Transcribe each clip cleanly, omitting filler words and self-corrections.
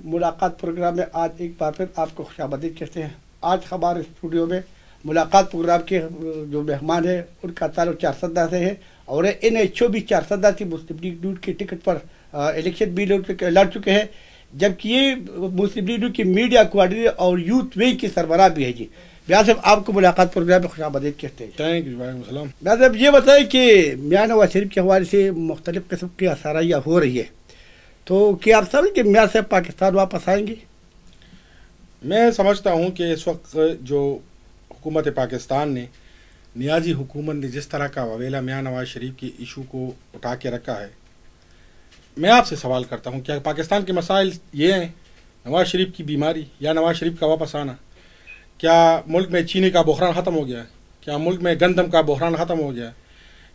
ملاقات پروگرام میں آج ایک بار پھر آپ کو خوش آمدید کہتے ہیں۔ آج ہمارے اسٹوڈیو میں ملاقات پروگرام کے جو مہمان ہیں ان کا تعلق چارسدہ سے ہے اور انہیں 24 چارسدہ سے مسلم لیگ نون کے ٹکٹ پر الیکشن بھی لڑ چکے ہیں، جبکہ یہ مسلم لیگ نون کی میڈیا کوارڈینیٹر اور یوتھ ونگ کی سربراہ بھی ہے۔ جی میاں صاحب، آپ کو ملاقات پروگرام میں خوش آمدید کہتے ہیں۔ تھینک یو، وعلیکم السلام۔ میاں صاحب یہ بتائیں کہ میاں نواز شریف کے حوالے سے مختلف قسم کی آثاریاں ہو رہی ہے، تو کیا آپ سمجھیں کہ میاں صاحب پاکستان واپس آئیں گے؟ میں سمجھتا ہوں کہ اس وقت جو حکومت پاکستان نے، نیازی حکومت نے جس طرح کا وویلا میاں نواز شریف کی ایشو کو اٹھا کے رکھا ہے، میں آپ سے سوال کرتا ہوں کیا پاکستان کے مسائل یہ ہیں؟ نواز شریف کی بیماری یا نواز شریف کا واپس آنا؟ کیا ملک میں چینی کا بحران ختم ہو گیا ہے؟ کیا ملک میں گندم کا بحران ختم ہو گیا ہے؟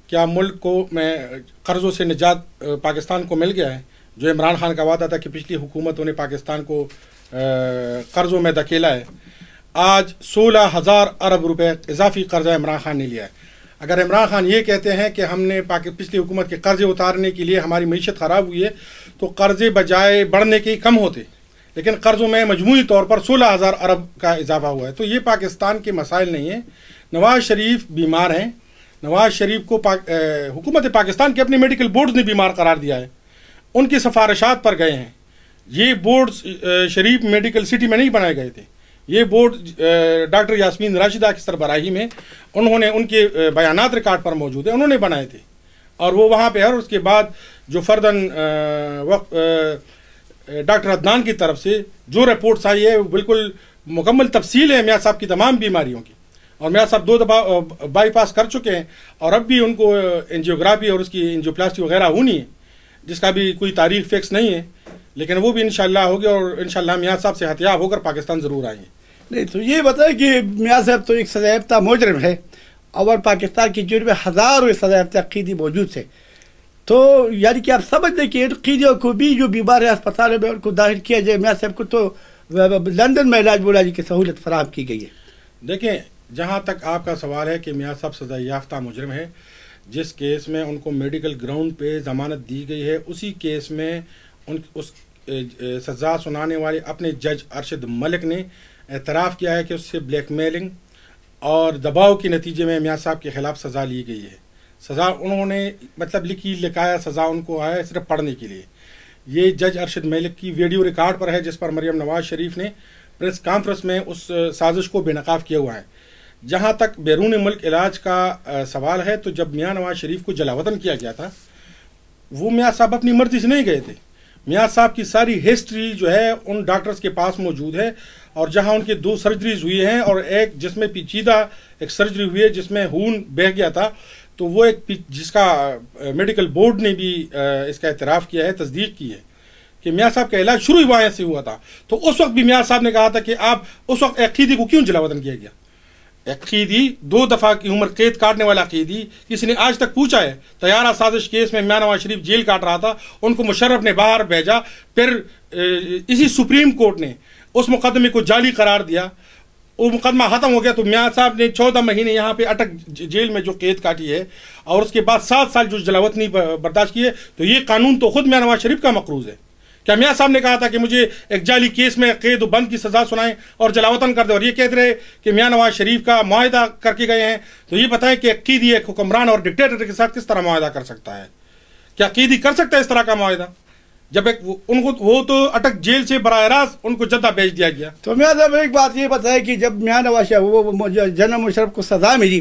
کیا ملک کو میں قرضوں سے نجات پاکستان کو مل گیا ہے؟ جو عمران خان کا وعدہ تھا کہ پچھلی حکومتوں نے پاکستان کو قرضوں میں دھکیلا ہے، آج 16,000 ارب روپے اضافی قرضہ عمران خان نے لیا ہے۔ اگر عمران خان یہ کہتے ہیں کہ ہم نے پچھلی حکومت کے قرضے اتارنے کے لیے ہماری معیشت خراب ہوئی ہے، تو قرضے بجائے بڑھنے کے کم ہوتے، لیکن قرضوں میں مجموعی طور پر 16,000 ارب کا اضافہ ہوا ہے۔ تو یہ پاکستان کے مسائل نہیں ہیں۔ نواز شریف بیمار ہیں، نواز شریف کو حکومت پاکستان کے اپنے میڈیکل بورڈز نے بیمار قرار دیا ہے، ان کی سفارشات پر گئے ہیں۔ یہ بورڈز شریف میڈیکل سٹی میں نہیں بنائے گئے تھے، یہ بورڈ ڈاکٹر یاسمین راشدہ کی سربراہی میں انہوں نے، ان کے بیانات ریکارڈ پر موجود ہیں، انہوں نے بنائے تھے، اور وہ وہاں پہ اور اس کے بعد جو فردن ڈاکٹر عدنان کی طرف سے جو رپورٹس آئی ہے وہ بالکل مکمل تفصیل ہے میاں صاحب کی تمام بیماریوں کی، اور میاں صاحب 2 دفعہ بائی پاس کر چکے ہیں، اور اب بھی ان کو انجیوگرافی اور اس کی انجیوپلاسٹی وغیرہ ہونی ہے، جس کا بھی کوئی تاریخ فکس نہیں ہے، لیکن وہ بھی انشاءاللہ ہوگی، اور انشاءاللہ میاں صاحب سے احتیاط ہو کر پاکستان ضرور آئیں گے۔ نہیں تو یہ بتائیں کہ میاں صاحب تو ایک سزا یافتہ مجرم ہے، اور پاکستان کی جرم میں ہزاروں سزا یافتہ قیدی موجود تھے، تو یعنی کہ آپ سمجھتے کہ ان قیدیوں کو بھی جو بیمار ہے اسپتالوں میں ان کو داخل کیا جائے؟ میاں صاحب کو تو لندن میں علاج معالجے کی سہولت فراہم کی گئی ہے۔ دیکھیں، جہاں تک آپ کا سوال ہے کہ میاں صاحب سزا یافتہ مجرم ہے، جس کیس میں ان کو میڈیکل گراؤنڈ پہ ضمانت دی گئی ہے، اسی کیس میں اس سزا سنانے والے اپنے جج ارشد ملک نے اعتراف کیا ہے کہ اس سے بلیک میلنگ اور دباؤ کے نتیجے میں میاں صاحب کے خلاف سزا لی گئی ہے۔ سزا انہوں نے مطلب لکھایا، سزا ان کو آیا صرف پڑھنے کے لیے۔ یہ جج ارشد ملک کی ویڈیو ریکارڈ پر ہے، جس پر مریم نواز شریف نے پریس کانفرنس میں اس سازش کو بے نقاب کیا ہوا ہے۔ جہاں تک بیرون ملک علاج کا سوال ہے، تو جب میاں نواز شریف کو جلاوطن کیا گیا تھا، وہ میاں صاحب اپنی مرضی سے نہیں گئے تھے۔ میاں صاحب کی ساری ہسٹری جو ہے ان ڈاکٹرز کے پاس موجود ہے، اور جہاں ان کے 2 سرجریز ہوئی ہیں اور ایک جس میں پیچیدہ ایک سرجری ہوئی ہے جس میں خون بہہ گیا تھا، تو وہ ایک جس کا میڈیکل بورڈ نے بھی اس کا اعتراف کیا ہے، تصدیق کی ہے کہ میاں صاحب کا علاج شروع ہی وہاں سے ہوا تھا۔ تو اس وقت بھی میاں صاحب نے کہا تھا کہ آپ اس وقت ایک قیدی کو کیوں جلاوطن کیا گیا؟ ایک قیدی 2 دفعہ کی عمر قید کاٹنے والا قیدی، کسی نے آج تک پوچھا ہے؟ طیارہ سازش کیس میں میاں نواز شریف جیل کاٹ رہا تھا، ان کو مشرف نے باہر بھیجا، پھر اسی سپریم کورٹ نے اس مقدمے کو جعلی قرار دیا، وہ مقدمہ ختم ہو گیا، تو میاں صاحب نے 14 مہینے یہاں پہ اٹک جیل میں جو قید کاٹی ہے، اور اس کے بعد 7 سال جو جلاوطنی برداشت کی ہے، تو یہ قانون تو خود میاں نواز شریف کا مقروض ہے۔ کیا میاں صاحب نے کہا تھا کہ مجھے ایک جعلی کیس میں قید و بند کی سزا سنائیں اور جلاوطن کر دیں، اور یہ کہتے رہے کہ میاں نواز شریف کا معاہدہ کر کے گئے ہیں؟ تو یہ بتائیں کہ ایک قیدی ایک حکمران اور ڈکٹیٹر کے ساتھ کس طرح معاہدہ کر سکتا ہے؟ کیا قیدی کر سکتا ہے اس طرح کا معاہدہ؟ جب ان کو وہ تو اٹک جیل سے براہ راست ان کو جدہ بھیج دیا گیا۔ تو میاں صاحب ایک بات یہ بتائے کہ جب میاں نواز شریف جنرل مشرف کو سزا ملی،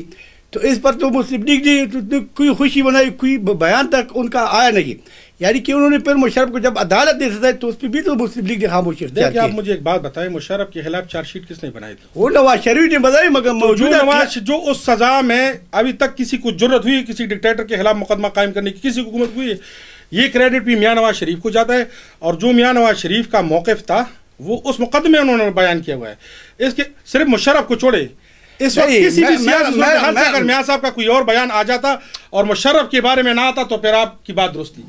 تو اس پر تو مسلم لیگ نے کوئی خوشی منائی، کوئی بیان تک ان کا آیا نہیں، یعنی کہ انہوں نے پھر مشرف کو جب عدالت نے سزا تو اس پہ بھی تو مسلم لیگ نے خاموشی اختیار کی۔ آپ مجھے ایک بات بتائیں، مشرف کے خلاف چارج شیٹ کس نے بنائی تھی؟ وہ نواز شریف نے بنائی، مگر موجود جو اس سزا میں ابھی تک کسی کو جرت ہوئی کسی ڈکٹیٹر کے خلاف مقدمہ قائم کرنے کی، کسی حکومت ہوئی ہے، یہ کریڈٹ بھی میاں نواز شریف کو جاتا ہے، اور جو میاں نواز شریف کا موقف تھا وہ اس مقدمے انہوں نے بیان کیا ہوا ہے۔ اس کے صرف مشرف کو چھوڑے، اس وقت کسی بھی سیاسی صورتحال سے اگر میاں صاحب کا کوئی اور بیان آ جاتا اور مشرف کے بارے میں نہ آتا تو پھر آپ کی بات درست تھی،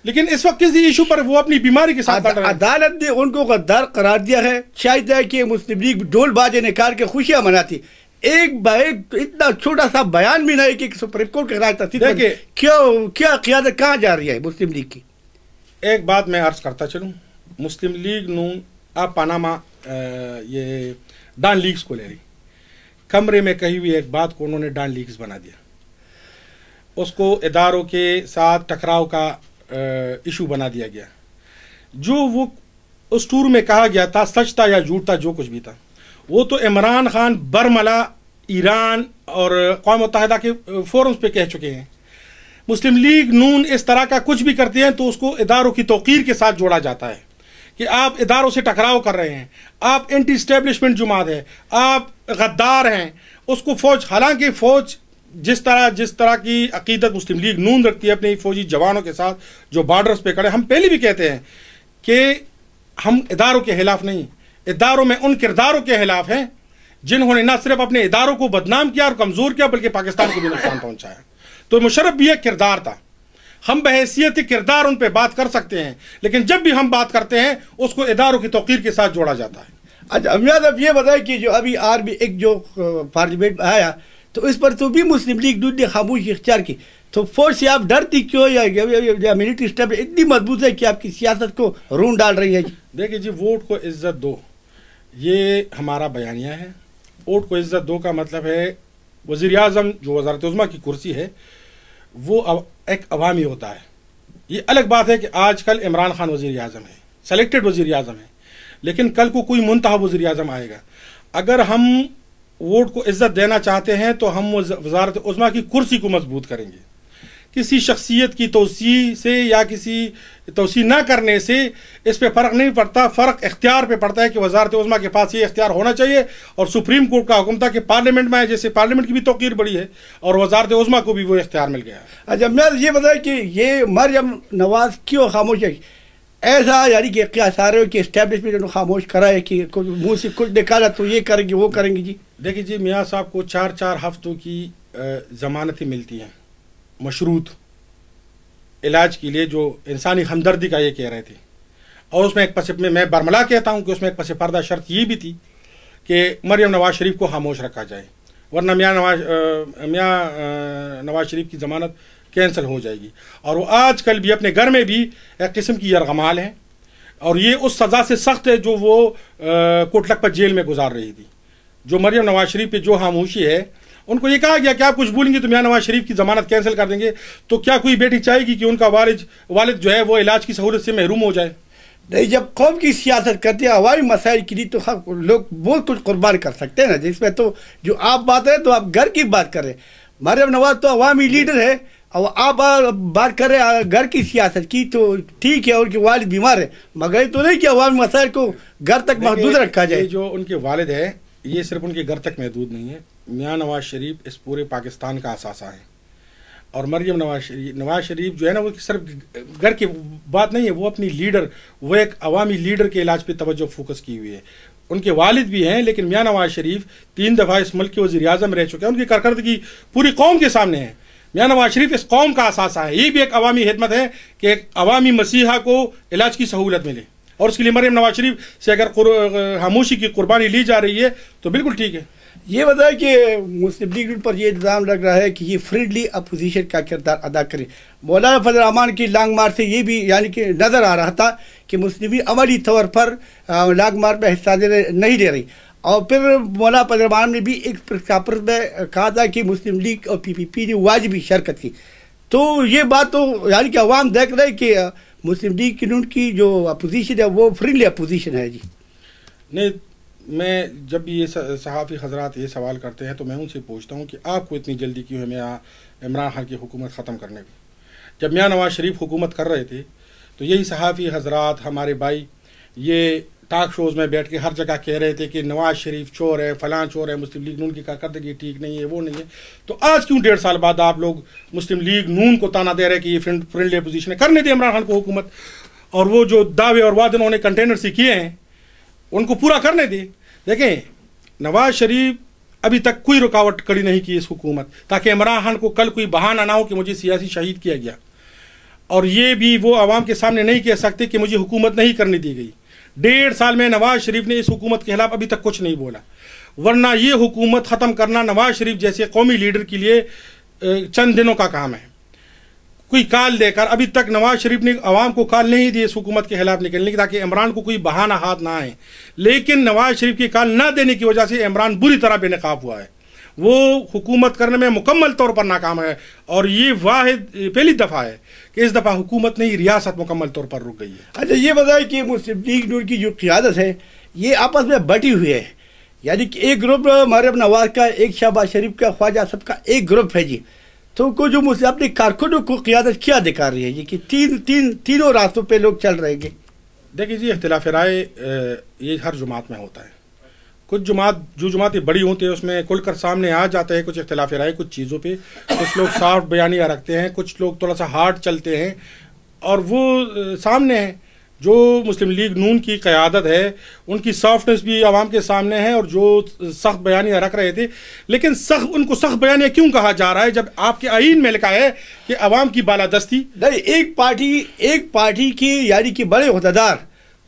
لیکن اس وقت کسی ایشو پر وہ اپنی بیماری کے ساتھ عدالت نے ان کو غدار قرار دیا ہے۔ شاید ہے کہ مسلم لیگ ڈھول باجے نکال کے خوشیاں مناتی، ایک اتنا چھوٹا سا بیان بھی نہیں کہ سپریم کورٹ کے خلاف کیا قیادت کہاں جا رہی ہے مسلم لیگ کی؟ ایک بات میں عرض کرتا چلوں، مسلم لیگ نون آپ پاناما یہ ڈان لیگز کو لے لی، کمرے میں کہی ہوئی ایک بات کو انہوں نے ڈان لیگز بنا دیا، اس کو اداروں کے ساتھ ٹکراؤ کا ایشو بنا دیا گیا۔ جو وہ اس ٹور میں کہا گیا تھا، سچ تھا یا جھوٹ تھا، جو کچھ بھی تھا، وہ تو عمران خان برملا ایران اور اقوام متحدہ کے فورمز پہ کہہ چکے ہیں۔ مسلم لیگ نون اس طرح کا کچھ بھی کرتے ہیں تو اس کو اداروں کی توقیر کے ساتھ جوڑا جاتا ہے کہ آپ اداروں سے ٹکراؤ کر رہے ہیں، آپ اینٹی اسٹیبلشمنٹ جماعت ہے، آپ غدار ہیں۔ اس کو فوج، حالانکہ فوج جس طرح کی عقیدت مسلم لیگ نون رکھتی ہے اپنے فوجی جوانوں کے ساتھ جو بارڈرز پہ کھڑے، ہم پہلے بھی کہتے ہیں کہ ہم اداروں کے خلاف نہیں، اداروں میں ان کرداروں کے خلاف ہیں جنہوں نے نہ صرف اپنے اداروں کو بدنام کیا اور کمزور کیا بلکہ پاکستان کو بھی نقصان پہنچایا۔ تو مشرف بھی ایک کردار تھا، ہم بحیثیت کردار ان پہ بات کر سکتے ہیں، لیکن جب بھی ہم بات کرتے ہیں اس کو اداروں کی توقیر کے ساتھ جوڑا جاتا ہے۔ اچھا امیاد، اب یہ بتائیں کہ جو ابھی آرمی ایک جو پارلیمنٹ میں آیا تو اس پر تو بھی مسلم لیگ نون نے خاموشی اختیار کی، تو فوج سے آپ ڈرتی کیوں، یا ملٹری اسٹیبلش اتنی مضبوط ہے کہ آپ کی سیاست کو رون ڈال رہی ہے؟ دیکھیں جی، ووٹ کو عزت دو، یہ ہمارا بیانیہ ہے۔ ووٹ کو عزت دو کا مطلب ہے وزیر اعظم جو وزارت عظمیٰ کی کرسی ہے وہ ایک عوامی ہوتا ہے۔ یہ الگ بات ہے کہ آج کل عمران خان وزیر اعظم ہے، سلیکٹڈ وزیر اعظم ہے، لیکن کل کو کوئی منتخب وزیر اعظم آئے گا۔ اگر ہم ووٹ کو عزت دینا چاہتے ہیں تو ہم وزارت عظمیٰ کی کرسی کو مضبوط کریں گے۔ کسی شخصیت کی توسیع سے یا کسی توسیع نہ کرنے سے اس پہ فرق نہیں پڑتا، فرق اختیار پہ پڑتا ہے کہ وزارت عظمیٰ کے پاس یہ اختیار ہونا چاہیے، اور سپریم کورٹ کا حکم تھا کہ پارلیمنٹ میں آئے، جیسے پارلیمنٹ کی بھی توقیر بڑی ہے اور وزارت عظمیٰ کو بھی وہ اختیار مل گیا ہے۔ اچھا میں یہ بتائیں کہ یہ مریم نواز کیوں خاموش ہے؟ ایسا یعنی کہ کیا سارے کہ اسٹیبلشمنٹ خاموش کرا ہے کہ منہ سے کچھ نکالا تو یہ کریں گے وہ کریں گے؟ جی دیکھیے جی، میاں صاحب کو 4 ہفتوں کی ضمانتیں ملتی ہیں مشروط علاج کے لیے، جو انسانی ہمدردی کا یہ کہہ رہے تھے، اور اس میں میں برملا کہتا ہوں کہ اس میں ایک پس پردہ شرط یہ بھی تھی کہ مریم نواز شریف کو خاموش رکھا جائے، ورنہ میاں نواز شریف کی ضمانت کینسل ہو جائے گی۔ اور وہ آج کل بھی اپنے گھر میں بھی ایک قسم کی یرغمال ہیں، اور یہ اس سزا سے سخت ہے جو وہ کوٹ لکھپت جیل میں گزار رہی تھی۔ جو مریم نواز شریف پہ جو خاموشی ہے، ان کو یہ کہا گیا کہ آپ کچھ بولیں گے تو میاں نواز شریف کی ضمانت کینسل کر دیں گے، تو کیا کوئی بیٹی چاہے گی کہ ان کا والد جو ہے وہ علاج کی سہولت سے محروم ہو جائے؟ نہیں، جب قوم کی سیاست کرتے ہیں عوامی مسائل کے لیے تو لوگ بہت کچھ قربان کر سکتے ہیں نا، جس میں تو جو آپ بات ہے تو آپ گھر کی بات کر رہے ہیں، مریم نواز تو عوامی لیڈر ہے، اور آپ بات کر رہے ہیں گھر کی سیاست کی، تو ٹھیک ہے ان کے والد بیمار ہے، مگر یہ تو نہیں کہ عوامی مسائل کو گھر تک محدود رکھا جائے۔ جو ان کے والد ہے یہ صرف ان کے گھر تک محدود نہیں ہے، میاں نواز شریف اس پورے پاکستان کا اثاثہ ہے، اور مریم نواز شریف جو ہے نا وہ صرف گھر کی بات نہیں ہے، وہ اپنی لیڈر، وہ ایک عوامی لیڈر کے علاج پہ توجہ فوکس کی ہوئی ہے۔ ان کے والد بھی ہیں، لیکن میاں نواز شریف 3 دفعہ اس ملک کے وزیر اعظم رہ چکے ہیں، ان کی کارکردگی پوری قوم کے سامنے ہے۔ میاں نواز شریف اس قوم کا اثاثہ ہے، یہ بھی ایک عوامی خدمت ہے کہ ایک عوامی مسیحا کو علاج کی سہولت ملے، اور اس کے لیے مریم نواز شریف سے اگر خاموشی کی قربانی لی جا رہی ہے تو بالکل ٹھیک ہے۔ یہ بتائیں کہ مسلم لیگ پر یہ الزام لگ رہا ہے کہ یہ فرینڈلی اپوزیشن کا کردار ادا کرے، مولانا فضل الرحمان کی لانگ مارچ سے یہ بھی یعنی کہ نظر آ رہا تھا کہ مسلم لیگ عملی طور پر لانگ مارچ میں حصہ نہیں لے رہی، اور پھر مولانا فضل الرحمان نے بھی ایک کانفرنس میں کہا تھا کہ مسلم لیگ اور پی پی پی نے واجبی شرکت کی، تو یہ بات تو یعنی کہ عوام دیکھ رہے کہ مسلم لیگ کی جو اپوزیشن ہے وہ فرینڈلی اپوزیشن ہے۔ جی نہیں، میں جب بھی یہ صحافی حضرات یہ سوال کرتے ہیں تو میں ان سے پوچھتا ہوں کہ آپ کو اتنی جلدی کیوں ہے عمران خان کی حکومت ختم کرنے کی؟ جب میاں نواز شریف حکومت کر رہے تھے تو یہی صحافی حضرات، ہمارے بھائی، یہ ٹاک شوز میں بیٹھ کے ہر جگہ کہہ رہے تھے کہ نواز شریف چور ہے، فلاں چور ہے، مسلم لیگ نون کی کارکردگی ٹھیک نہیں ہے، وہ نہیں ہے۔ تو آج کیوں 1.5 سال بعد آپ لوگ مسلم لیگ نون کو تانا دے رہے کہ یہ فرینڈلی اپوزیشن ہے؟ کرنے دے عمران خان کو حکومت، اور وہ جو دعوے اور وعدے انہوں نے کنٹینر سے کیے ہیں ان کو پورا کرنے دے۔ دیکھیں، نواز شریف ابھی تک کوئی رکاوٹ کڑی نہیں کی اس حکومت، تاکہ عمران خان کو کل کوئی بہانہ نہ ہو کہ مجھے سیاسی شہید کیا گیا، اور یہ بھی وہ عوام کے سامنے نہیں کہہ سکتے کہ مجھے حکومت نہیں کرنے دی گئی۔ 1.5 سال میں نواز شریف نے اس حکومت کے خلاف ابھی تک کچھ نہیں بولا، ورنہ یہ حکومت ختم کرنا نواز شریف جیسے قومی لیڈر کے لیے چند دنوں کا کام ہے۔ کوئی کال دے کر، ابھی تک نواز شریف نے عوام کو کال نہیں دی اس حکومت کے خلاف نکلنے کی تاکہ عمران کو کوئی بہانہ ہاتھ نہ آئے، لیکن نواز شریف کی کال نہ دینے کی وجہ سے عمران بری طرح بے نقاب ہوا ہے، وہ حکومت کرنے میں مکمل طور پر ناکام ہے، اور یہ واحد پہلی دفعہ ہے کہ اس دفعہ حکومت نہیں ریاست مکمل طور پر رک گئی ہے۔ اچھا یہ بتائیں کہ مسلم لیگ نون کی جو قیادت ہے یہ آپس میں بٹی ہوئی ہے، یعنی کہ ایک گروپ مریم نواز کا، ایک شہباز شریف کا، خواجہ اصف کا ایک گروپ ہے جی، تو کو جو اپنے کارکنوں کو قیادت کیا دکھا رہی ہے جی کہ تینوں راستوں پہ لوگ چل رہے ہیں؟ دیکھیے جی، اختلاف رائے یہ ہر جماعت میں ہوتا ہے، کچھ جماعتیں بڑی ہوتی ہیں اس میں کھل کر سامنے آ جاتا ہے کچھ اختلاف رائے کچھ چیزوں پہ، کچھ لوگ صاف بیانیہ رکھتے ہیں، کچھ لوگ تھوڑا سا ہارڈ چلتے ہیں، اور وہ سامنے ہیں۔ جو مسلم لیگ نون کی قیادت ہے ان کی سافٹنس بھی عوام کے سامنے ہے، اور جو سخت بیانیہ رکھ رہے تھے، لیکن ان کو سخت بیانیہ کیوں کہا جا رہا ہے جب آپ کے آئین میں لکھا ہے کہ عوام کی بالادستی؟ نہیں، ایک پارٹی کی یعنی کہ بڑے عہدیدار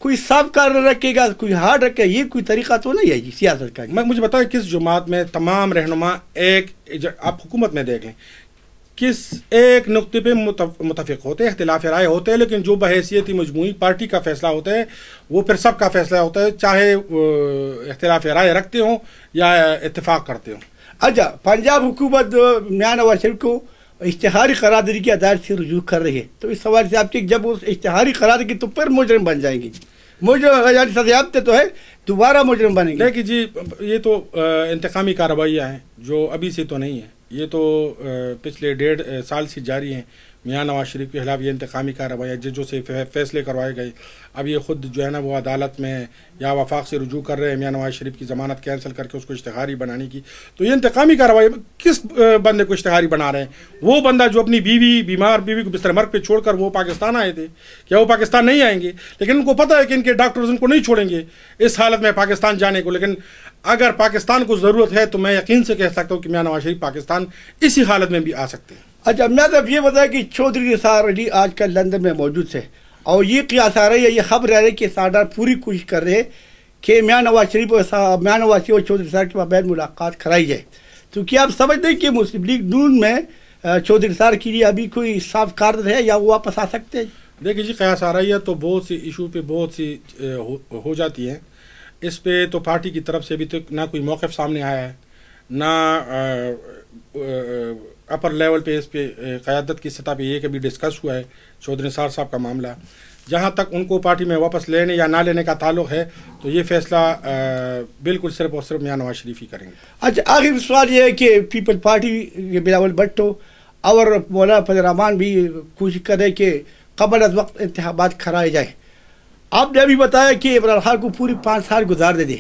کوئی صاف کار رکھے گا، کوئی ہارڈ رکھے گا، یہ کوئی طریقہ تو نہیں ہے جی سیاست کا۔ مجھے بتائیں کس جماعت میں تمام رہنما آپ حکومت میں دیکھ لیں کس ایک نقطے پہ متفق ہوتے ہیں، اختلاف رائے ہوتے ہیں، لیکن جو بحیثیت مجموعی پارٹی کا فیصلہ ہوتا ہے وہ پھر سب کا فیصلہ ہوتا ہے، چاہے اختلاف رائے رکھتے ہوں یا اتفاق کرتے ہوں۔ اچھا، پنجاب حکومت میاں نواز شریف کو اشتہاری قراردادی کی عدالت سے رجوع کر رہی ہے، تو اس سوال سے آپ کی جب اس اشتہاری قراردادی تو پھر مجرم بن جائیں گے، مجرم یعنی سزایافتہ تو ہے، دوبارہ مجرم بنیں گے؟ دیکھیے جی، یہ تو انتقامی کارروائیاں ہیں جو ابھی سے تو نہیں ہیں، یہ تو پچھلے 1.5 سال سے جاری ہیں۔ میاں نواز شریف کے خلاف یہ انتقامی کارروائیاں ججوں سے فیصلے کروائے گئے، اب یہ خود جو ہے نا وہ عدالت میں یا وفاق سے رجوع کر رہے ہیں میاں نواز شریف کی ضمانت کینسل کر کے اس کو اشتہاری بنانے کی، تو یہ انتقامی کارروائی کس بندے کو اشتہاری بنا رہے ہیں؟ وہ بندہ جو اپنی بیمار بیوی کو بستر مرگ پہ چھوڑ کر وہ پاکستان آئے تھے، کیا وہ پاکستان نہیں آئیں گے؟ لیکن ان کو پتہ ہے کہ ان کے ڈاکٹرز ان کو نہیں چھوڑیں گے اس حالت میں پاکستان جانے کو، لیکن اگر پاکستان کو ضرورت ہے تو میں یقین سے کہہ سکتا ہوں کہ میاں نواز شریف پاکستان اسی حالت میں بھی آ سکتے ہیں۔ اچھا، میں تو یہ بتایا کہ چودھری نثار علی آج کل لندن میں موجود تھے، اور یہ قیاس آ رہی ہے، یہ خبر آ رہی ہے کہ سردار پوری کوشش کر رہے ہیں کہ میاں نواز شریف اور چودھری نثار کے مابین ملاقات کرائی جائے، تو کیا آپ سمجھتے ہیں کہ مسلم لیگ نون میں چودھری نثار کے لیے ابھی کوئی صاف کارد ہے یا وہ واپس آ سکتے ہیں؟ دیکھیے جی، قیاس آ رہی ہے تو بہت سی ایشو پہ بہت سی ہو جاتی ہیں، اس پہ تو پارٹی کی طرف سے ابھی تک نہ کوئی موقف سامنے آیا ہے، نہ اپر لیول پہ اس پہ قیادت کی سطح پہ یہ کبھی ڈسکس ہوا ہے چودھری نثار صاحب کا معاملہ۔ جہاں تک ان کو پارٹی میں واپس لینے یا نہ لینے کا تعلق ہے تو یہ فیصلہ بالکل صرف اور صرف میاں نواز شریف ہی کریں گے۔ اچھا، آخری سوال یہ ہے کہ پیپل پارٹی کے بلاول بھٹو اور مولانا فضل الرحمان بھی کوشش کرے کہ قبل از وقت انتخابات کرائے جائے، آپ نے ابھی بتایا کہ عمران خان کو پوری 5 سال گزار دے،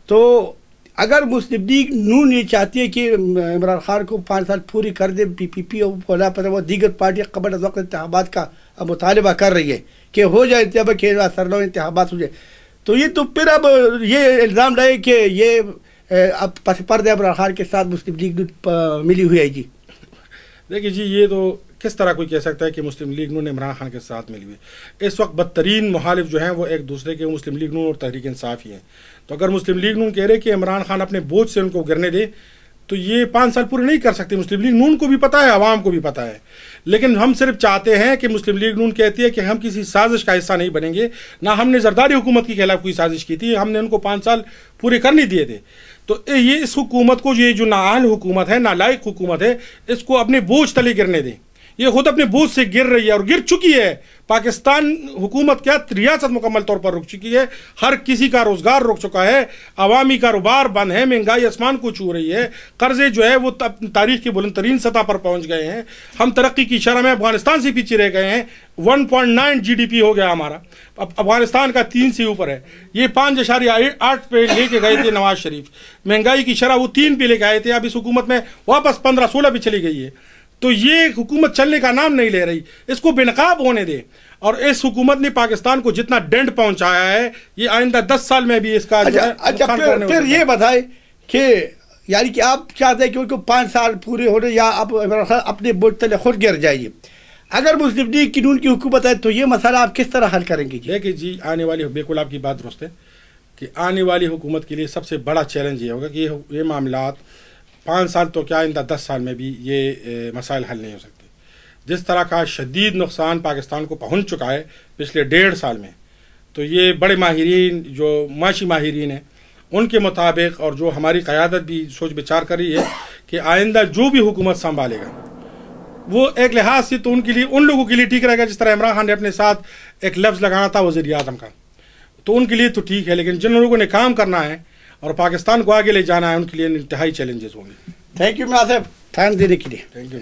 تو اگر مسلم لیگ نون یہ چاہتی ہے کہ عمران خان کو 5 سال پوری کر دے، پی پی اور دیگر پارٹیاں قبل از وقت انتخابات کا مطالبہ کر رہی ہے کہ ہو جائے انتخابات ہو جائے، تو یہ تو پھر اب یہ الزام لائے کہ یہ اب پس پردہ عمران خان کے ساتھ مسلم لیگ ملی ہوئی ہے جی۔ دیکھیے جی، یہ تو کس طرح کوئی کہہ سکتا ہے کہ مسلم لیگ نون عمران خان کے ساتھ ملی ہوئی؟ اس وقت بدترین مخالف جو ہیں وہ ایک دوسرے کے مسلم لیگ نون اور تحریک انصاف ہی ہیں، تو اگر مسلم لیگ نون کہہ رہے کہ عمران خان اپنے بوجھ سے ان کو گرنے دے تو یہ 5 سال پورے نہیں کر سکتے۔ مسلم لیگ نون کو بھی پتہ ہے، عوام کو بھی پتہ ہے، لیکن ہم صرف چاہتے ہیں کہ مسلم لیگ نون کہتی ہے کہ ہم کسی سازش کا حصہ نہیں بنیں گے، نہ ہم نے زرداری حکومت کے خلاف کوئی سازش کی تھی، ہم نے ان کو 5 سال پورے کر نہیں دیے تھے، تو یہ اس حکومت کو، یہ جو نااہل حکومت ہے، نالائق حکومت ہے، اس کو اپنے بوجھ تلے گرنے دیں۔ یہ خود اپنے بوجھ سے گر رہی ہے اور گر چکی ہے۔ پاکستان حکومت کیا ریاست مکمل طور پر رک چکی ہے، ہر کسی کا روزگار رک چکا ہے، عوامی کاروبار بند ہے، مہنگائی آسمان کو چھو رہی ہے، قرضے جو ہے وہ تاریخ کی بلند ترین سطح پر پہنچ گئے ہیں، ہم ترقی کی شرح میں افغانستان سے پیچھے رہ گئے ہیں، 1.9 GDP ہو گیا ہمارا، اب افغانستان کا 3 سے اوپر ہے، یہ 5.8 پہ لے کے گئے تھے نواز شریف، مہنگائی کی شرح وہ 3 پہ لے کے آئے تھے، اب اس حکومت میں واپس 15-16 پہ چلی گئی ہے، تو یہ حکومت چلنے کا نام نہیں لے رہی، اس کو بے نقاب ہونے دے، اور اس حکومت نے پاکستان کو جتنا ڈینٹ پہنچایا ہے یہ آئندہ 10 سال میں بھی اس کا اچھا پھر یہ بتائیں کہ یعنی کہ آپ چاہتے ہیں کہ ان کو 5 سال پورے ہونے یا اب اپنے بوجھ تلے خود گر جائیے، اگر مسلم لیگ کی نون کی حکومت ہے تو یہ مسئلہ آپ کس طرح حل کریں گے؟ دیکھیے جی، آنے والی، بالکل آپ کی بات درست ہے کہ آنے والی حکومت کے لیے سب سے بڑا چیلنج یہ ہوگا کہ یہ معاملات 5 سال تو کیا آئندہ 10 سال میں بھی یہ مسائل حل نہیں ہو سکتے۔ جس طرح کا شدید نقصان پاکستان کو پہنچ چکا ہے پچھلے 1.5 سال میں، تو یہ بڑے ماہرین جو معاشی ماہرین ہیں ان کے مطابق، اور جو ہماری قیادت بھی سوچ بچار کر رہی ہے کہ آئندہ جو بھی حکومت سنبھالے گا وہ ایک لحاظ سے تو ان لوگوں کے لیے ٹھیک رہے گا، جس طرح عمران خان نے اپنے ساتھ ایک لفظ لگانا تھا وزیر اعظم کا، تو ان کے لیے تو ٹھیک ہے، لیکن جن لوگوں نے کام کرنا ہے اور پاکستان کو آگے لے جانا ہے ان کے لیے انتہائی چیلنجز ہوں گے۔ تھینک یو مناسب ٹائم دینے کے لیے۔ Thank you.